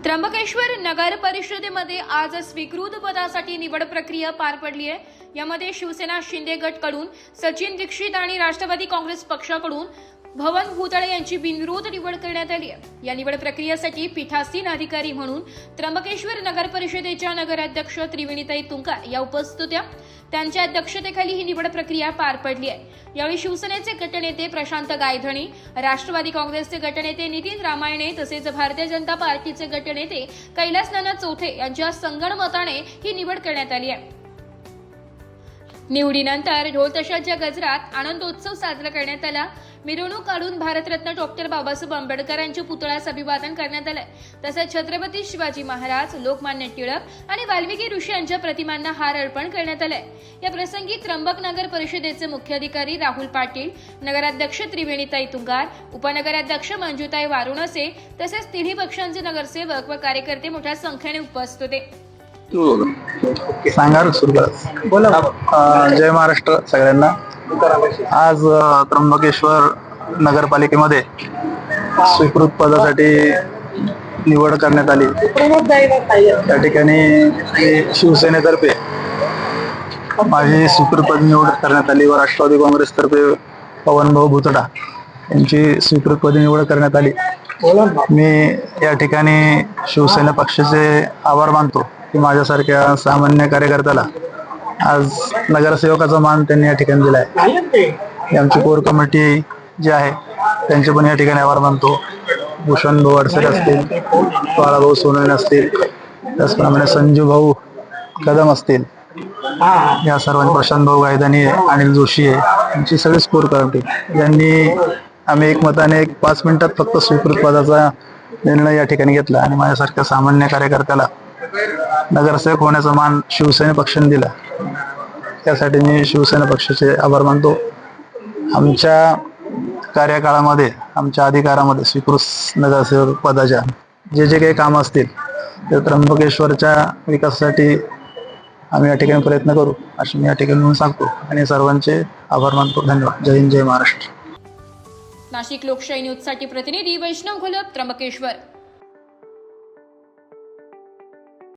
त्र्यंबकेश्वर नगर परिषदेमध्ये आज स्वीकृत पदासाठी निवड प्रक्रिया पार पडली आहे। यामध्ये शिवसेना शिंदे गटकडून सचिन दीक्षित आणि राष्ट्रवादी काँग्रेस पक्षाकडून भवन भूतळे यांची बिनविरोध निवड करण्यात आली आहे। या निवड प्रक्रियेसाठी पीठासीन अधिकारी म्हणून त्र्यंबकेश्वर नगर परिषदेच्या नगराध्यक्ष त्रिवेणीताई तुंगार या उपस्थित होत्या। त्यांच्या अध्यक्षतेखाली ही निवड प्रक्रिया पार पडली आहे। यावेळी शिवसेनेचे गटनेते प्रशांत गायधणी, राष्ट्रवादी काँग्रेसचे गटनेते नितीन रामायणे तसेच भारतीय जनता पार्टीचे गटनेते कैलास नाना चौथे यांच्या संगणमताने ही निवड करण्यात आली आहे। निवडीनंतर ढोल ताशाच्या गजरात आनंदोत्सव साजरा करण्यात आला। मिरवणूक काढून भारतरत्न डॉक्टर बाबासाहेब आंबेडकर यांच्या पुतळ्यास अभिवादन करण्यात आले। तसेच छत्रपती शिवाजी महाराज, लोकमान्य टिळक आणि वाल्मिकी ऋषी यांच्या प्रतिमांना हार अर्पण करण्यात आले। या प्रसंगी त्र्यंबक नगर परिषदेचे मुख्याधिकारी राहुल पाटील, नगराध्यक्ष त्रिवेणीताई तुंगार, उपनगराध्यक्ष मंजुताई वारुणसे तसेच तिन्ही पक्षांचे नगरसेवक व कार्यकर्ते मोठ्या संख्येने उपस्थित होते। सांगा सुरू करा। बोला। जय महाराष्ट्र सगळ्यांना। आज त्र्यंबकेश्वर नगरपालिकेमध्ये स्वीकृत पदासाठी निवड करण्यात आली। त्या ठिकाणी शिवसेनेतर्फे माझी स्वीकृत पद निवड करण्यात आली व राष्ट्रवादी काँग्रेसतर्फे पवनभाऊ भुतडा यांची स्वीकृत पदी निवड करण्यात आली। मी या ठिकाणी शिवसेना पक्षाचे आभार मानतो की माझ्यासारख्या सामान्य कार्यकर्त्याला आज नगरसेवकाचा मान त्यांनी या ठिकाणी दिलाय। आमची कोर कमिटी जी आहे त्यांचे पण या ठिकाणी आभार मानतो। भूषण भाऊ अडसरे असतील, बाळाभाऊ सोनवणे असतील, त्याचप्रमाणे संजू भाऊ कदम असतील, या सर्वांनी, प्रशांत भाऊ गायधनी आहे, अनिल जोशी आहे, यांची सगळी कोर कमिटी यांनी आम्ही एकमताने 5 मिनिटात फक्त स्वीकृत पदाचा निर्णय या ठिकाणी घेतला आणि माझ्यासारख्या सामान्य कार्यकर्त्याला नगरसेवक होण्याचा मान शिवसेना पक्षाने दिला। त्यासाठी मी शिवसेना पक्षाचे आभार मानतो। आमच्या कार्यकाळामध्ये, आमच्या अधिकारामध्ये स्वीकृत नगरसेवक पदाच्या जे काही कामं असतील ते त्र्यंबकेश्वरच्या विकासासाठी आम्ही या ठिकाणी प्रयत्न करू असे मी या ठिकाणी सांगतो आणि सर्वांचे आभार मानतो। धन्यवाद। जय हिंद, जय महाराष्ट्र। नाशिक लोकशाही न्यूजसाठी प्रतिनिधी वैष्णव घोलप, त्र्यंबकेश्वर।